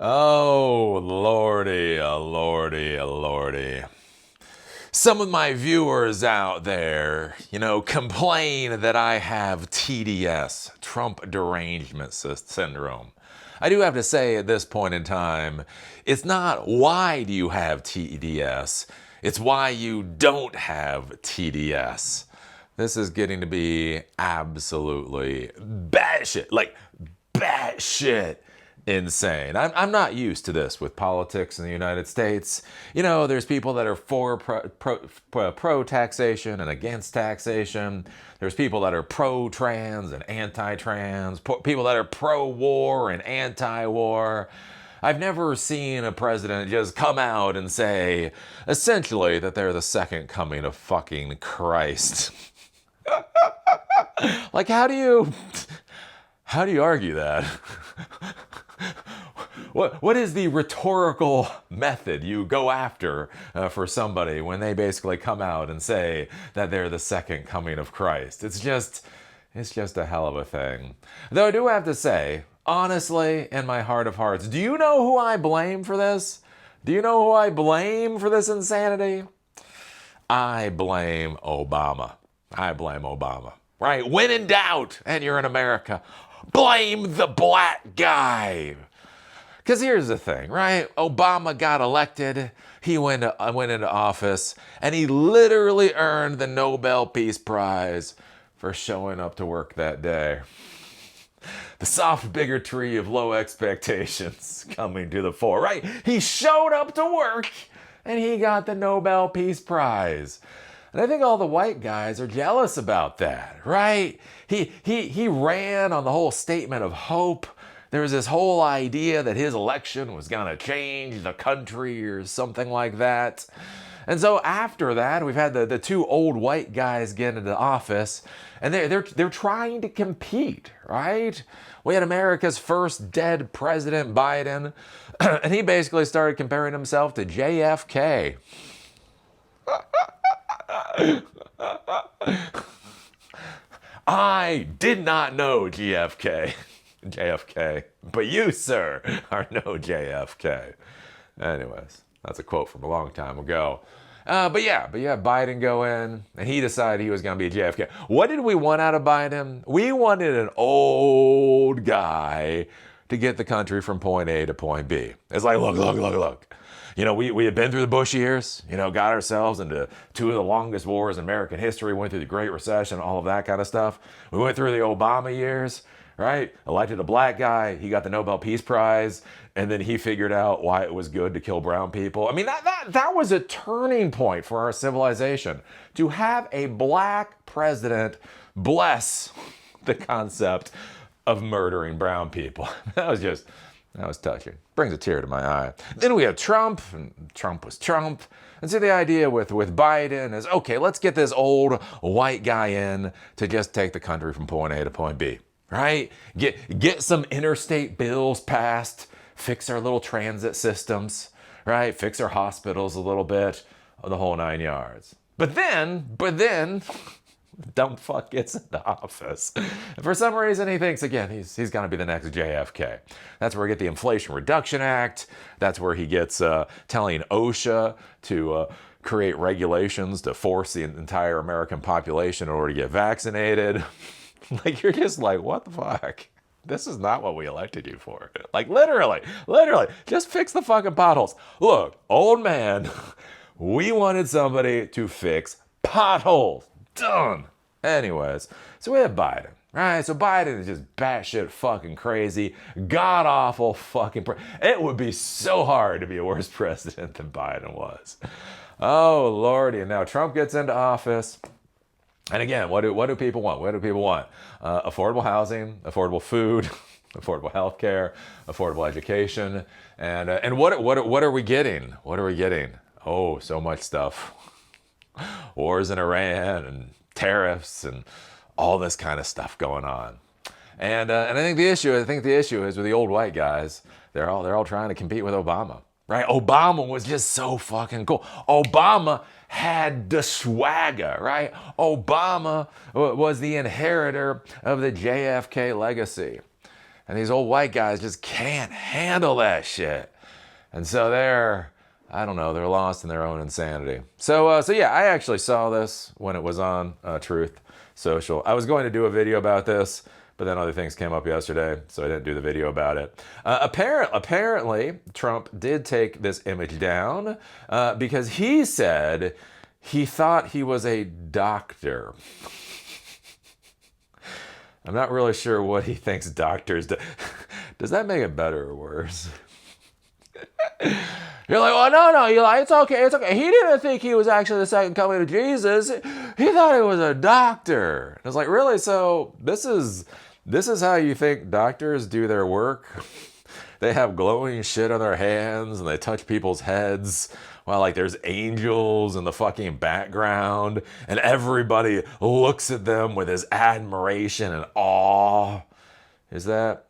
Oh, lordy, lordy, lordy. Some of my viewers out there, complain that I have TDS, Trump Derangement Syndrome. I do have to say at this point in time, it's not why do you have TDS, it's why you don't have TDS. This is getting to be absolutely batshit, like batshit insane. I'm not used to this with politics in the United States. There's people that are for pro taxation and against taxation. There's people that are pro-trans and anti-trans. People that are pro-war and anti-war. I've never seen a president just come out and say, essentially, that they're the second coming of fucking Christ. Like, how do you argue that? What is the rhetorical method you go after for somebody when they basically come out and say that they're the second coming of Christ? It's just a hell of a thing. Though I do have to say, honestly, in my heart of hearts, do you know who I blame for this? Do you know who I blame for this insanity? I blame Obama. I blame Obama. Right? When in doubt, and you're in America, blame the black guy. Because here's the thing, right? Obama got elected, he went into office, and he literally earned the Nobel Peace Prize for showing up to work that day. The soft bigotry of low expectations coming to the fore, right? He showed up to work, and he got the Nobel Peace Prize. And I think all the white guys are jealous about that, right? He ran on the whole statement of hope. There was this whole idea that his election was going to change the country or something like that. And so after that, we've had the two old white guys get into office, and they're trying to compete, right? We had America's first dead president, Biden, and he basically started comparing himself to JFK. I did not know JFK, but you, sir, are no JFK. Anyways, that's a quote from a long time ago. But yeah, Biden go in, and he decided he was going to be a JFK. What did we want out of Biden? We wanted an old guy to get the country from point A to point B. It's like, look. We had been through the Bush years, got ourselves into two of the longest wars in American history, went through the Great Recession, all of that kind of stuff. We went through the Obama years, right? Elected a black guy, he got the Nobel Peace Prize, and then he figured out why it was good to kill brown people. I mean, that was a turning point for our civilization. To have a black president bless the concept of murdering brown people. That was touching. Brings a tear to my eye. Then we have Trump, and Trump was Trump. And so the idea with Biden is, okay, let's get this old white guy in to just take the country from point A to point B, right? Get some interstate bills passed, fix our little transit systems, right? Fix our hospitals a little bit, the whole 9 yards. But then, dumb fuck gets into office. And for some reason, he thinks, again, he's going to be the next JFK. That's where we get the Inflation Reduction Act. That's where he gets telling OSHA to create regulations to force the entire American population in order to get vaccinated. Like, you're just like, what the fuck? This is not what we elected you for. Like, literally, just fix the fucking potholes. Look, old man, we wanted somebody to fix potholes. Done. Anyways, so we have Biden, right? So Biden is just batshit fucking crazy, god awful fucking. It would be so hard to be a worse president than Biden was. Oh lordy! And now Trump gets into office, and again, what do people want? What do people want? Affordable housing, affordable food, affordable healthcare, affordable education, and what are we getting? What are we getting? Oh, so much stuff. Wars in Iran and tariffs and all this kind of stuff going on. And I think the issue is with the old white guys. They're all trying to compete with Obama, right? Obama was just so fucking cool. Obama had the swagger, right? Obama was the inheritor of the JFK legacy. And these old white guys just can't handle that shit. And so I don't know, they're lost in their own insanity. So yeah, I actually saw this when it was on Truth Social. I was going to do a video about this, but then other things came up yesterday, so I didn't do the video about it. Apparently, Trump did take this image down because he said he thought he was a doctor. I'm not really sure what he thinks doctors do. Does that make it better or worse? You're like, oh, no, you're like, it's okay. He didn't think he was actually the second coming of Jesus. He thought he was a doctor. And it's like, really? So this is how you think doctors do their work? They have glowing shit on their hands and they touch people's heads while like there's angels in the fucking background and everybody looks at them with his admiration and awe. Is that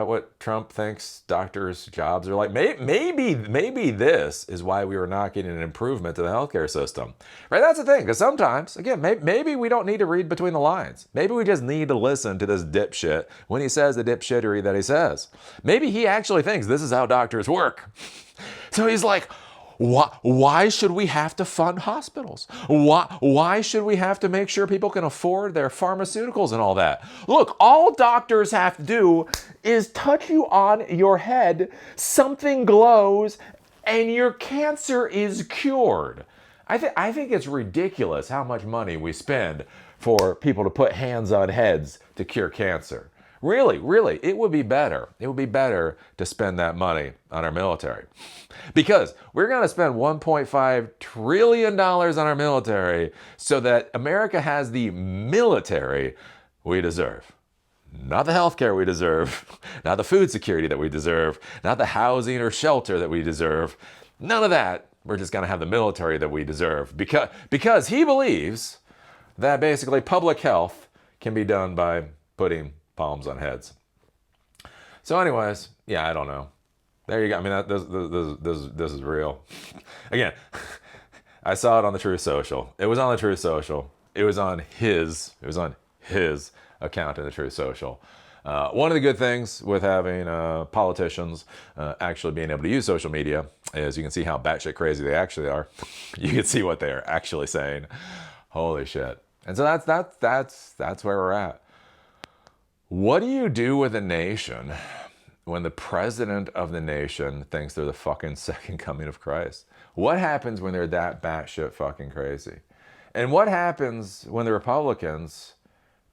what Trump thinks doctors' jobs are like? Maybe this is why we were not getting an improvement to the healthcare system, right? That's the thing, because sometimes, again, maybe we don't need to read between the lines. Maybe we just need to listen to this dipshit when he says the dipshittery that he says. Maybe he actually thinks this is how doctors work. So he's like, why should we have to fund hospitals? Why should we have to make sure people can afford their pharmaceuticals and all that? Look, all doctors have to do is touch you on your head, something glows, and your cancer is cured. I think it's ridiculous how much money we spend for people to put hands on heads to cure cancer. Really, it would be better. It would be better to spend that money on our military. Because we're going to spend $1.5 trillion on our military so that America has the military we deserve. Not the healthcare we deserve, not the food security that we deserve, not the housing or shelter that we deserve. None of that. We're just going to have the military that we deserve. Because he believes that basically public health can be done by putting palms on heads. So anyways, yeah, I don't know. There you go. I mean, this is real. Again, I saw it on the Truth Social. It was on the Truth Social. It was on his account in the Truth Social. One of the good things with having politicians actually being able to use social media is you can see how batshit crazy they actually are. You can see what they're actually saying. Holy shit. And so that's where we're at. What do you do with a nation when the president of the nation thinks they're the fucking second coming of Christ? What happens when they're that batshit fucking crazy? And what happens when the Republicans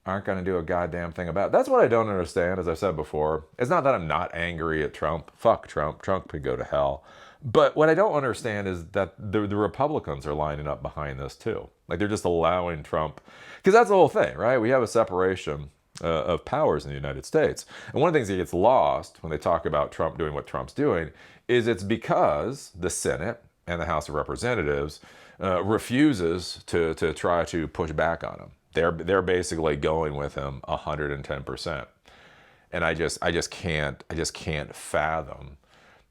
aren't going to do a goddamn thing about it? That's what I don't understand, as I've said before. It's not that I'm not angry at Trump. Fuck Trump. Trump could go to hell. But what I don't understand is that the Republicans are lining up behind this too. Like they're just allowing Trump. Because that's the whole thing, right? We have a separation of powers in the United States. And one of the things that gets lost when they talk about Trump doing what Trump's doing is it's because the Senate and the House of Representatives refuses to try to push back on him. They're basically going with him 110%. And I just can't fathom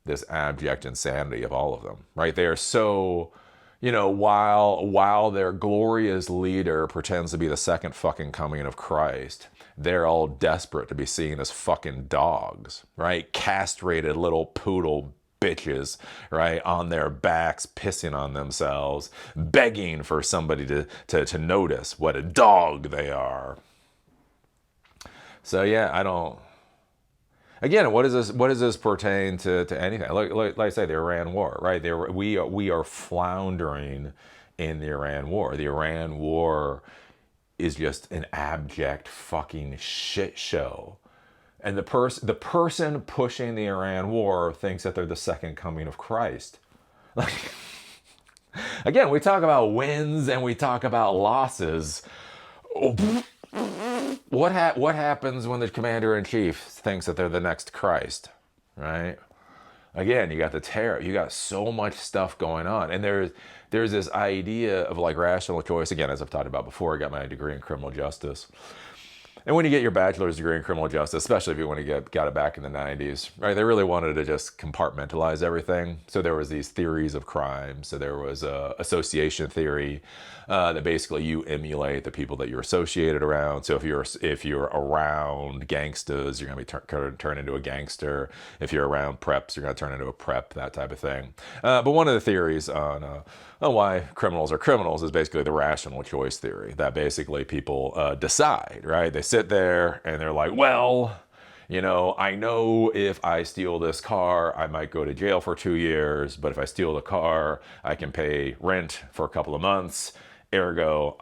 this abject insanity of all of them, right? They are so, while their glorious leader pretends to be the second fucking coming of Christ, they're all desperate to be seen as fucking dogs, right? Castrated little poodle bitches, right? On their backs, pissing on themselves, begging for somebody to notice what a dog they are. So yeah, I don't. Again, what does this pertain to anything? Like I say, the Iran war, right? We are floundering in the Iran war. The Iran war is just an abject fucking shit show. And the person pushing the Iran war thinks that they're the second coming of Christ. Like, again, we talk about wins and we talk about losses. What happens when the commander-in-chief thinks that they're the next Christ, right? Again, you got the terror. You got so much stuff going on. And there's this idea of like rational choice. Again, as I've talked about before, I got my degree in criminal justice. And when you get your bachelor's degree in criminal justice, especially if you want to got it back in the 90s, right? They really wanted to just compartmentalize everything. So there was these theories of crime. So there was a association theory that basically you emulate the people that you're associated around. So if you're around gangsters, you're going to be turn into a gangster. If you're around preps, you're going to turn into a prep, that type of thing. But one of the theories on why criminals are criminals is basically the rational choice theory, that basically people decide, right? They sit there and they're like, well, you know, I know if I steal this car, I might go to jail for 2 years, but if I steal the car, I can pay rent for a couple of months. Ergo,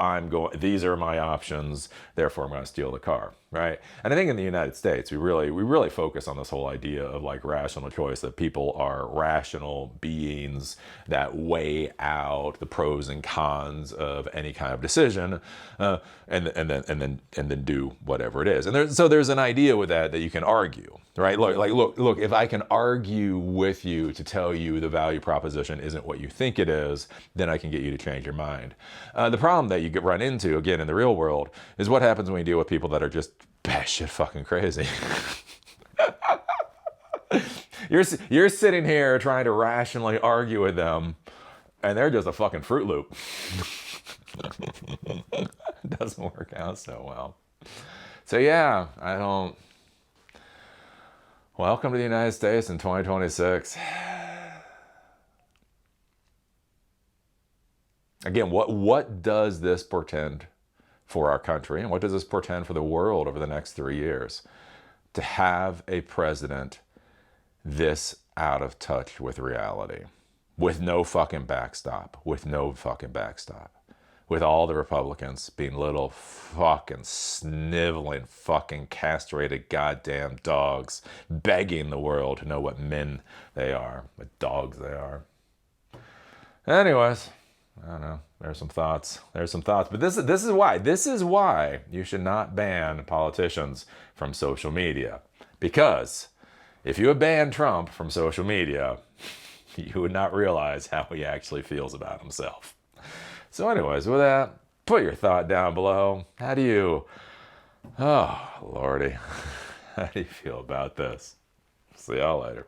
these are my options, therefore I'm going to steal the car, right? And I think in the United States, we really focus on this whole idea of like rational choice, that people are rational beings that weigh out the pros and cons of any kind of decision, and then do whatever it is. And there's an idea with that you can argue, right? Look, if I can argue with you to tell you the value proposition isn't what you think it is, then I can get you to change your mind. The problem that you run into, again, in the real world is what happens when you deal with people that are just batshit fucking crazy. You're sitting here trying to rationally argue with them, and they're just a fucking Fruit Loop. It doesn't work out so well. So yeah, welcome to the United States in 2026. Again, what does this portend for our country, and what does this portend for the world over the next 3 years? To have a president this out of touch with reality, with no fucking backstop, with all the Republicans being little fucking sniveling, fucking castrated goddamn dogs, begging the world to know what men they are, what dogs they are. Anyways, I don't know. There's some thoughts. But this is why you should not ban politicians from social media. Because if you had banned Trump from social media, you would not realize how he actually feels about himself. So anyways, with that, put your thought down below. Oh, Lordy. How do you feel about this? See y'all later.